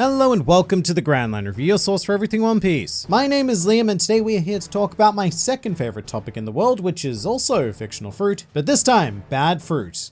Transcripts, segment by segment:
Hello and welcome to the Grand Line Review, your source for everything One Piece. My name is Liam and today we are here to talk about my second favorite topic in the world, which is also fictional fruit, but this time, bad fruit.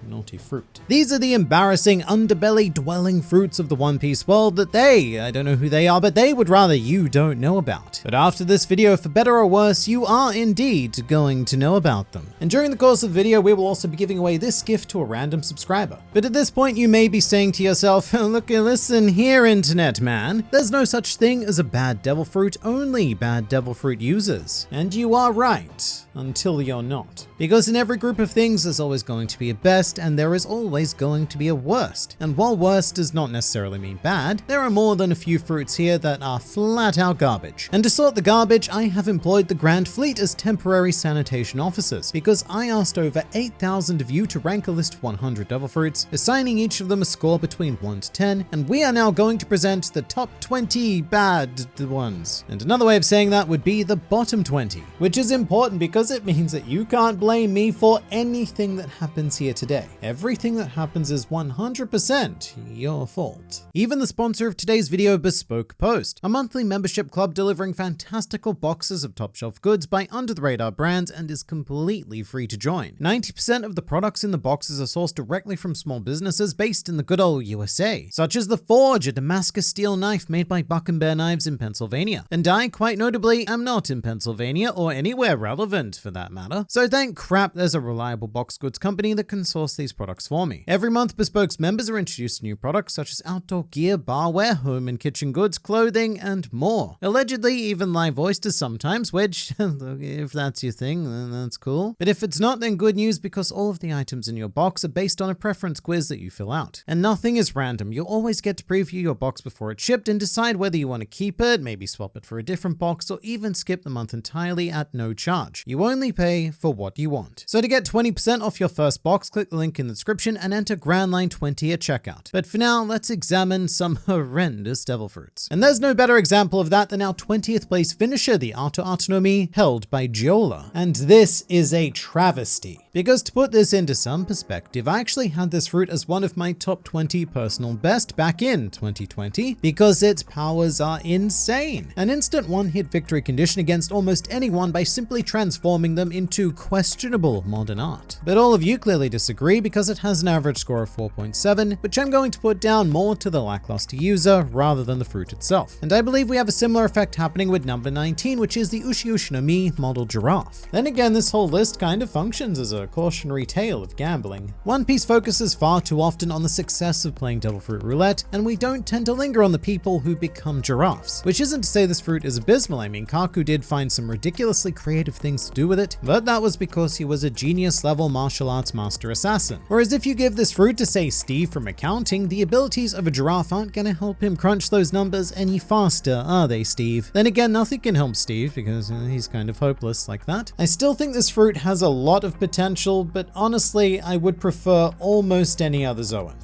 Naughty fruit. These are the embarrassing underbelly dwelling fruits of the One Piece world that I don't know who they are, but they would rather you don't know about. But after this video, for better or worse, you are indeed going to know about them. And during the course of the video, we will also be giving away this gift to a random subscriber. But at this point, you may be saying to yourself, listen here, internet man. There's no such thing as a bad devil fruit, only bad devil fruit users. And you are right, until you're not. Because in every group of things, there's always going to be a best, and there is always going to be a worst. And while worst does not necessarily mean bad, there are more than a few fruits here that are flat out garbage. And to sort the garbage, I have employed the Grand Fleet as temporary sanitation officers, because I asked over 8,000 of you to rank a list of 100 devil fruits, assigning each of them a score between 1 to 10, and we are now going to present the top 20 bad ones. And another way of saying that would be the bottom 20, which is important because it means that you can't blame me for anything that happens here today. Everything that happens is 100% your fault. Even the sponsor of today's video, Bespoke Post, a monthly membership club delivering fantastical boxes of top shelf goods by under-the-radar brands and is completely free to join. 90% of the products in the boxes are sourced directly from small businesses based in the good old USA, such as The Forge, a Damascus steel knife made by Buck and Bear Knives in Pennsylvania. And I, quite notably, am not in Pennsylvania or anywhere relevant for that matter. So thank crap there's a reliable box goods company that can source these products for me. Every month, Bespoke's members are introduced to new products such as outdoor gear, barware, home and kitchen goods, clothing, and more. Allegedly, even live oysters sometimes, which, if that's your thing, then that's cool. But if it's not, then good news, because all of the items in your box are based on a preference quiz that you fill out. And nothing is random. You'll always get to preview your box before it's shipped and decide whether you want to keep it, maybe swap it for a different box, or even skip the month entirely at no charge. You only pay for what you want. So to get 20% off your first box, click the link in the description and enter GrandLine20 at checkout. But for now, let's examine some horrendous devil fruits. And there's no better example of that than our 20th place finisher, the Ato Autonomy, held by Giola. And this is a travesty. Because to put this into some perspective, I actually had this fruit as one of my top 20 personal best back in 2020, because its powers are insane. An instant one-hit victory condition against almost anyone by simply transforming them into questionable modern art. But all of you clearly disagree because it has an average score of 4.7, which I'm going to put down more to the lackluster user rather than the fruit itself. And I believe we have a similar effect happening with number 19, which is the Ushi Ushi no Mi model giraffe. Then again, this whole list kind of functions as a cautionary tale of gambling. One Piece focuses far too often on the success of playing devil fruit roulette, and we don't tend to linger on the people who become giraffes. Which isn't to say this fruit is abysmal. I mean, Kaku did find some ridiculously creative things to do with it, but that was because he was a genius level martial arts master assassin. Whereas if you give this fruit to, say, Steve from accounting, the abilities of a giraffe aren't gonna help him crunch those numbers any faster, are they, Steve? Then again, nothing can help Steve because he's kind of hopeless like that. I still think this fruit has a lot of potential, but honestly, I would prefer almost any other Zoan.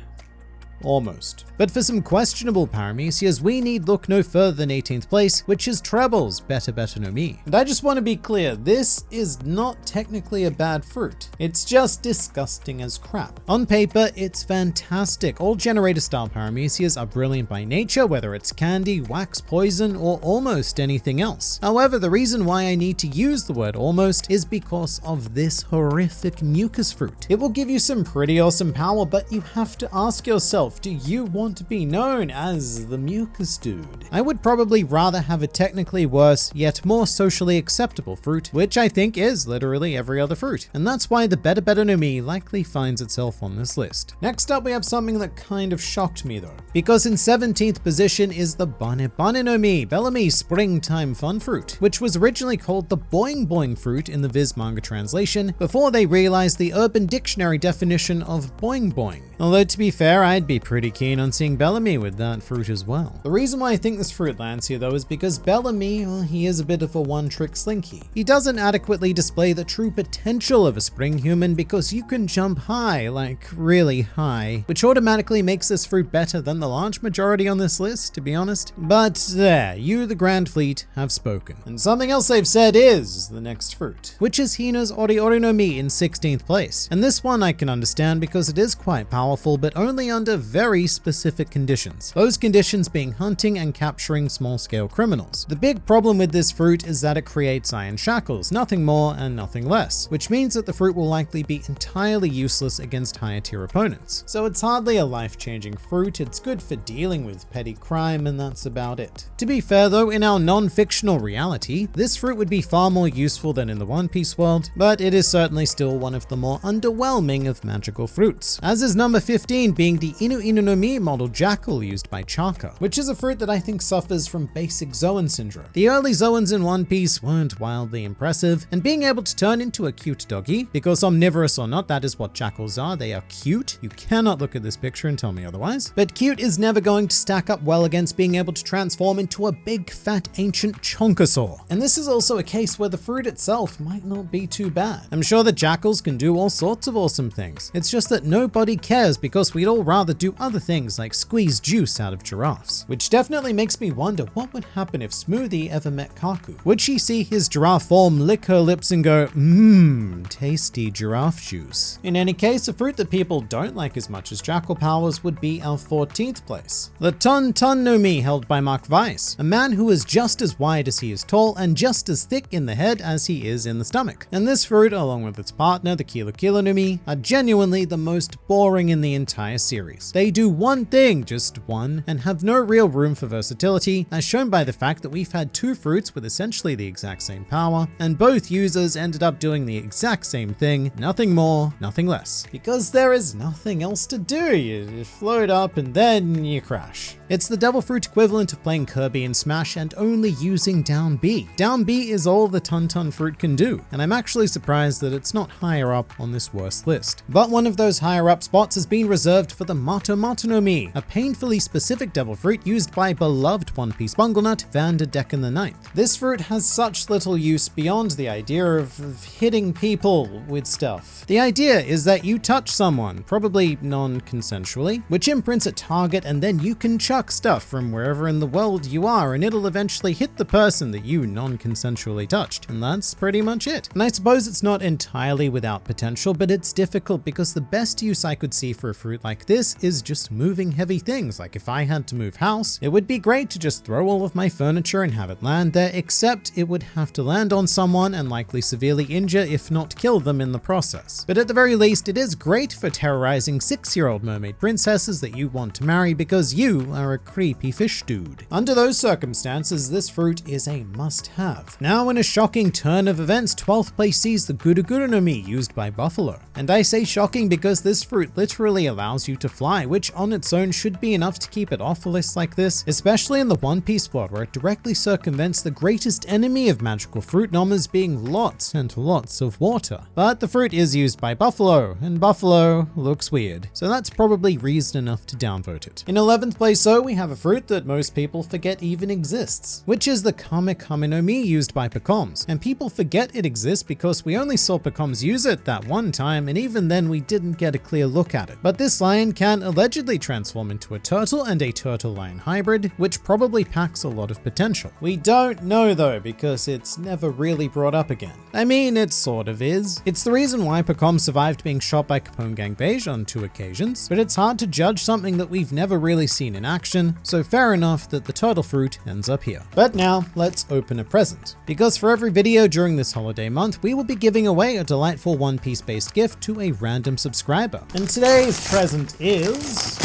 Almost. But for some questionable paramecias, we need look no further than 18th place, which is Treble's Better no Mi. And I just want to be clear, this is not technically a bad fruit. It's just disgusting as crap. On paper, it's fantastic. All generator style paramecias are brilliant by nature, whether it's candy, wax, poison, or almost anything else. However, the reason why I need to use the word almost is because of this horrific mucus fruit. It will give you some pretty awesome power, but you have to ask yourself, do you want to be known as the mucus dude? I would probably rather have a technically worse, yet more socially acceptable fruit, which I think is literally every other fruit. And that's why the Better no Mi likely finds itself on this list. Next up, we have something that kind of shocked me though, because in 17th position is the Bane no Mi, Bellamy Springtime Fun Fruit, which was originally called the Boing Boing fruit in the Viz manga translation, before they realized the Urban Dictionary definition of Boing Boing. Although to be fair, I'd be pretty keen on seeing Bellamy with that fruit as well. The reason why I think this fruit lands here though is because Bellamy, well, he is a bit of a one-trick slinky. He doesn't adequately display the true potential of a spring human because you can jump high, like really high, which automatically makes this fruit better than the large majority on this list, to be honest. But there, you the Grand Fleet have spoken. And something else they've said is the next fruit, which is Hina's Ori Ori no Mi in 16th place. And this one I can understand because it is quite powerful, but only under very specific conditions. Those conditions being hunting and capturing small-scale criminals. The big problem with this fruit is that it creates iron shackles, nothing more and nothing less, which means that the fruit will likely be entirely useless against higher tier opponents. So it's hardly a life-changing fruit, it's good for dealing with petty crime, and that's about it. To be fair though, in our non-fictional reality, this fruit would be far more useful than in the One Piece world, but it is certainly still one of the more underwhelming of magical fruits. As is number 15 being the Inu Inu no Mi model jackal used by Chaka, which is a fruit that I think suffers from basic Zoan syndrome. The early Zoans in One Piece weren't wildly impressive, and being able to turn into a cute doggy, because omnivorous or not, that is what jackals are, they are cute. You cannot look at this picture and tell me otherwise. But cute is never going to stack up well against being able to transform into a big fat ancient chonkosaur. And this is also a case where the fruit itself might not be too bad. I'm sure that jackals can do all sorts of awesome things. It's just that nobody cares because we'd all rather do other things like squeeze juice out of giraffes. Which definitely makes me wonder what would happen if Smoothie ever met Kaku. Would she see his giraffe form, lick her lips and go, mmm, tasty giraffe juice? In any case, a fruit that people don't like as much as jackal powers would be our 14th place. The Ton Ton no Mi held by Mark Weiss, a man who is just as wide as he is tall and just as thick in the head as he is in the stomach. And this fruit, along with its partner, the Kilo Kilo no Mi, are genuinely the most boring in the entire series. They do one thing, just one, and have no real room for versatility, as shown by the fact that we've had two fruits with essentially the exact same power, and both users ended up doing the exact same thing, nothing more, nothing less. Because there is nothing else to do. You float up and then you crash. It's the devil fruit equivalent of playing Kirby in Smash and only using down B. Down B is all the Ton Ton fruit can do, and I'm actually surprised that it's not higher up on this worst list. But one of those higher up spots has been reserved for the Mato Mato no Mi, a painfully specific devil fruit used by beloved One Piece Bunglenut Vander Decken the Ninth. This fruit has such little use beyond the idea of hitting people with stuff. The idea is that you touch someone, probably non-consensually, which imprints a target, and then you can chuck stuff from wherever in the world you are, and it'll eventually hit the person that you non-consensually touched. And that's pretty much it. And I suppose it's not entirely without potential, but it's difficult because the best use I could see for a fruit like this is just moving heavy things. Like if I had to move house, it would be great to just throw all of my furniture and have it land there, except it would have to land on someone and likely severely injure, if not kill them in the process. But at the very least, it is great for terrorizing 6-year-old mermaid princesses that you want to marry because you are a creepy fish dude. Under those circumstances, this fruit is a must-have. Now, in a shocking turn of events, 12th place sees the Guru Guru no Mi used by Buffalo. And I say shocking because this fruit literally allows you to fly, which on its own should be enough to keep it off a list like this, especially in the One Piece world where it directly circumvents the greatest enemy of magical fruit nomas being lots and lots of water. But the fruit is used by Buffalo, and Buffalo looks weird, so that's probably reason enough to downvote it. In 11th place though, we have a fruit that most people forget even exists, which is the Kame Kame no Mi used by Pecoms. And people forget it exists because we only saw Pecoms use it that one time, and even then we didn't get a clear look at it. But this lion can allegedly transform into a turtle and a turtle-lion hybrid, which probably packs a lot of potential. We don't know though, because it's never really brought up again. I mean, it sort of is. It's the reason why Pecoms survived being shot by Capone Gang Beige on 2 occasions, but it's hard to judge something that we've never really seen in action, so fair enough that the turtle fruit ends up here. But now, let's open a present. Because for every video during this holiday month, we will be giving away a delightful One Piece based gift to a random subscriber. And today's present is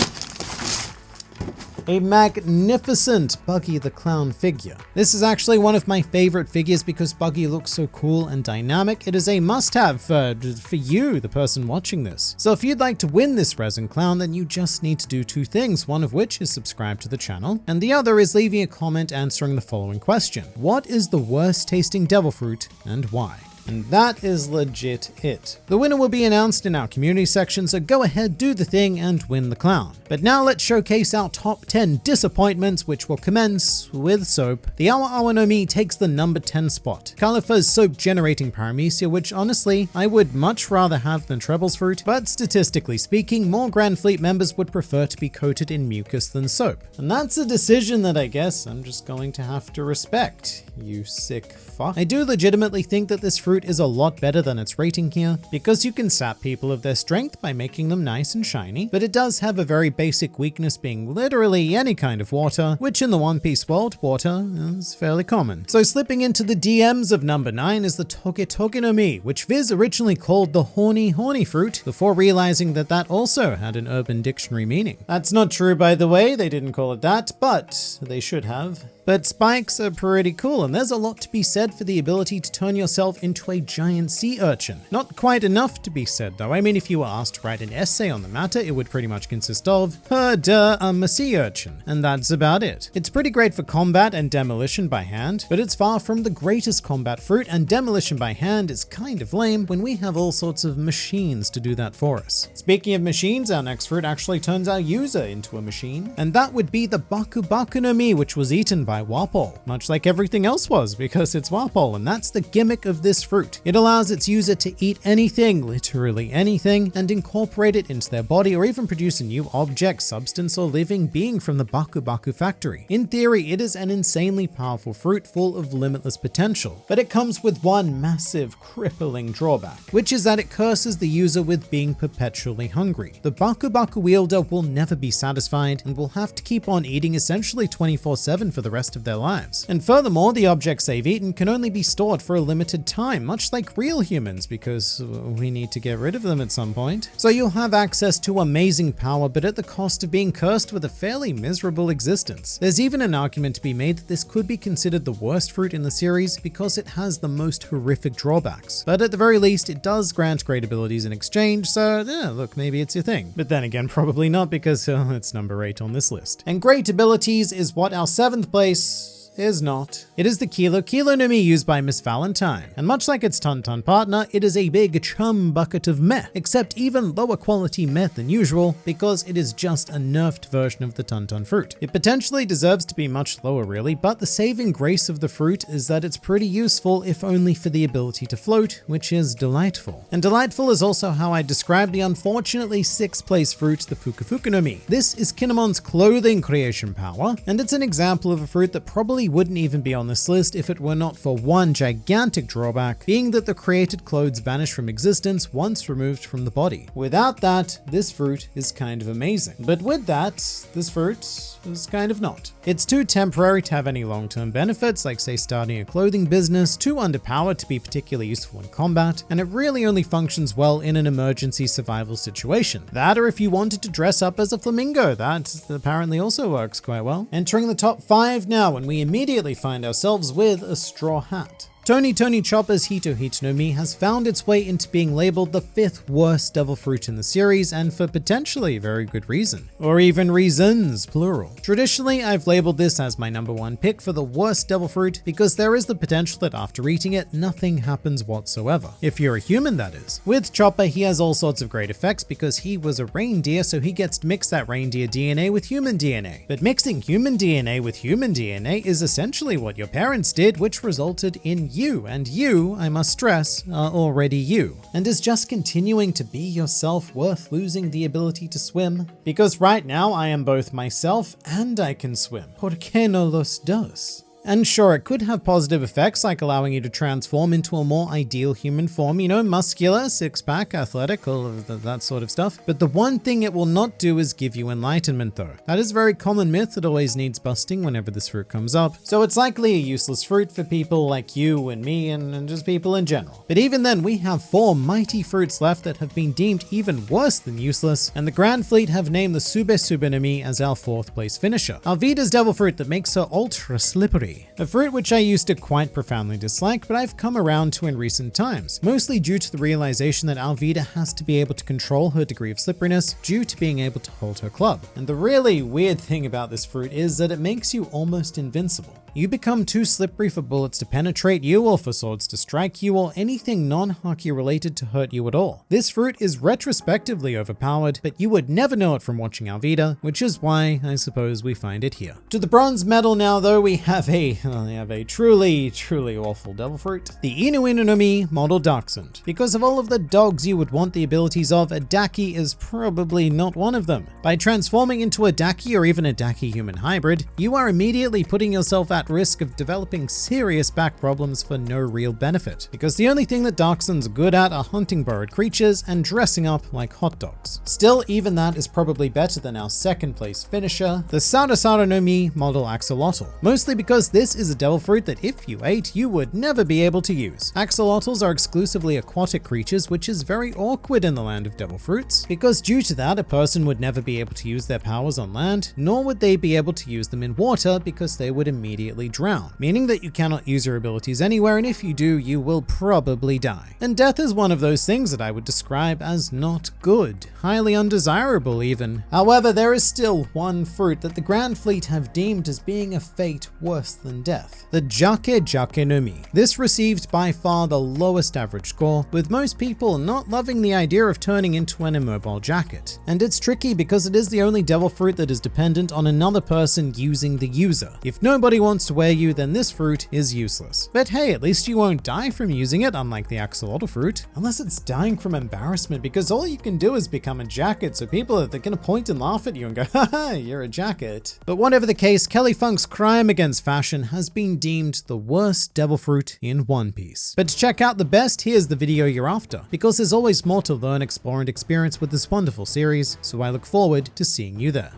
a magnificent Buggy the Clown figure. This is actually one of my favorite figures because Buggy looks so cool and dynamic. It is a must-have for you, the person watching this. So if you'd like to win this resin clown, then you just need to do 2 things, one of which is subscribe to the channel, and the other is leaving a comment answering the following question. What is the worst tasting devil fruit and why? And that is legit it. The winner will be announced in our community section, so go ahead, do the thing, and win the clown. But now let's showcase our top 10 disappointments, which will commence with soap. The Awa Awa no Mi takes the number 10 spot. Califa's soap generating paramecia, which honestly, I would much rather have than Treble's fruit, but statistically speaking, more Grand Fleet members would prefer to be coated in mucus than soap. And that's a decision that I guess I'm just going to have to respect, you sick fuck. I do legitimately think that this fruit fruit is a lot better than its rating here, because you can sap people of their strength by making them nice and shiny, but it does have a very basic weakness being literally any kind of water, which in the One Piece world, water is fairly common. So slipping into the DMs of number 9 is the Toge no Mi, which Viz originally called the horny fruit, before realizing that that also had an Urban Dictionary meaning. That's not true, by the way, they didn't call it that, but they should have. But spikes are pretty cool, and there's a lot to be said for the ability to turn yourself into a giant sea urchin. Not quite enough to be said though. I mean, if you were asked to write an essay on the matter, it would pretty much consist of, I'm a sea urchin, and that's about it. It's pretty great for combat and demolition by hand, but it's far from the greatest combat fruit, and demolition by hand is kind of lame when we have all sorts of machines to do that for us. Speaking of machines, our next fruit actually turns our user into a machine, and that would be the Baku no Mi, which was eaten by Wapol, much like everything else was, because it's Wapol, and that's the gimmick of this fruit. It allows its user to eat anything, literally anything, and incorporate it into their body, or even produce a new object, substance, or living being from the Baku factory. In theory, it is an insanely powerful fruit full of limitless potential, but it comes with one massive, crippling drawback, which is that it curses the user with being perpetually hungry. The Baku wielder will never be satisfied, and will have to keep on eating essentially 24/7 for the rest of their lives. And furthermore, the objects they've eaten can only be stored for a limited time, much like real humans, because we need to get rid of them at some point. So you'll have access to amazing power, but at the cost of being cursed with a fairly miserable existence. There's even an argument to be made that this could be considered the worst fruit in the series because it has the most horrific drawbacks. But at the very least, it does grant great abilities in exchange, so yeah, look, maybe it's your thing. But then again, probably not, because it's number 8 on this list. And great abilities is what our 7th place is not. It is the Kilo no Mi used by Miss Valentine, and much like its Ton partner, it is a big chum bucket of meh, except even lower quality meh than usual, because it is just a nerfed version of the Ton fruit. It potentially deserves to be much lower really, but the saving grace of the fruit is that it's pretty useful, if only for the ability to float, which is delightful. And delightful is also how I describe the unfortunately 6th place fruit, the Fuku no Mi. This is Kinemon's clothing creation power, and it's an example of a fruit that probably wouldn't even be on this list if it were not for one gigantic drawback, being that the created clothes vanish from existence once removed from the body. Without that, this fruit is kind of amazing. But with that, this fruit is kind of not. It's too temporary to have any long-term benefits, like say starting a clothing business, too underpowered to be particularly useful in combat, and it really only functions well in an emergency survival situation. That, or if you wanted to dress up as a flamingo, that apparently also works quite well. Entering the top 5 now, and we immediately find ourselves with a straw hat. Tony Chopper's Hito no Mi has found its way into being labeled the 5th worst devil fruit in the series, and for potentially a very good reason. Or even reasons, plural. Traditionally, I've labeled this as my number 1 pick for the worst devil fruit because there is the potential that after eating it, nothing happens whatsoever. If you're a human, that is. With Chopper, he has all sorts of great effects because he was a reindeer, so he gets to mix that reindeer DNA with human DNA. But mixing human DNA with human DNA is essentially what your parents did, which resulted in you, and you, I must stress, are already you. And is just continuing to be yourself worth losing the ability to swim? Because right now I am both myself and I can swim. ¿Por qué no los dos? And sure, it could have positive effects like allowing you to transform into a more ideal human form, you know, muscular, six-pack, athletic, all of that sort of stuff. But the one thing it will not do is give you enlightenment though. That is a very common myth that always needs busting whenever this fruit comes up. So it's likely a useless fruit for people like you and me and just people in general. But even then, we have 4 mighty fruits left that have been deemed even worse than useless, and the Grand Fleet have named the Sube no Mi as our 4th place finisher. Alvida's devil fruit that makes her ultra slippery. A fruit which I used to quite profoundly dislike, but I've come around to in recent times, mostly due to the realization that Alvida has to be able to control her degree of slipperiness due to being able to hold her club. And the really weird thing about this fruit is that it makes you almost invincible. You become too slippery for bullets to penetrate you, or for swords to strike you, or anything non-hockey related to hurt you at all. This fruit is retrospectively overpowered, but you would never know it from watching Alvida, which is why I suppose we find it here. To the bronze medal now though, we have a truly awful devil fruit. The Inu no Mi model Dachshund. Because of all of the dogs you would want the abilities of, a Daki is probably not one of them. By transforming into a Daki or even a Daki human hybrid, you are immediately putting yourself at at risk of developing serious back problems for no real benefit, because the only thing that Darkson's good at are hunting burrowed creatures and dressing up like hot dogs. Still, even that is probably better than our second place finisher, the Sarasara no Mi model Axolotl, mostly because this is a devil fruit that if you ate, you would never be able to use. Axolotls are exclusively aquatic creatures, which is very awkward in the land of devil fruits, because due to that, a person would never be able to use their powers on land, nor would they be able to use them in water because they would immediately drown, meaning that you cannot use your abilities anywhere, and if you do, you will probably die. And death is one of those things that I would describe as not good, highly undesirable even. However, there is still one fruit that the Grand Fleet have deemed as being a fate worse than death, the Jake no Mi. This received by far the lowest average score, with most people not loving the idea of turning into an immobile jacket. And it's tricky because it is the only devil fruit that is dependent on another person using the user. If nobody wants to wear you, then this fruit is useless. But hey, at least you won't die from using it, unlike the axolotl fruit. Unless it's dying from embarrassment, because all you can do is become a jacket, so people are gonna point and laugh at you and go, haha, you're a jacket. But whatever the case, Kelly Funk's crime against fashion has been deemed the worst devil fruit in One Piece. But to check out the best, here's the video you're after, because there's always more to learn, explore, and experience with this wonderful series, so I look forward to seeing you there.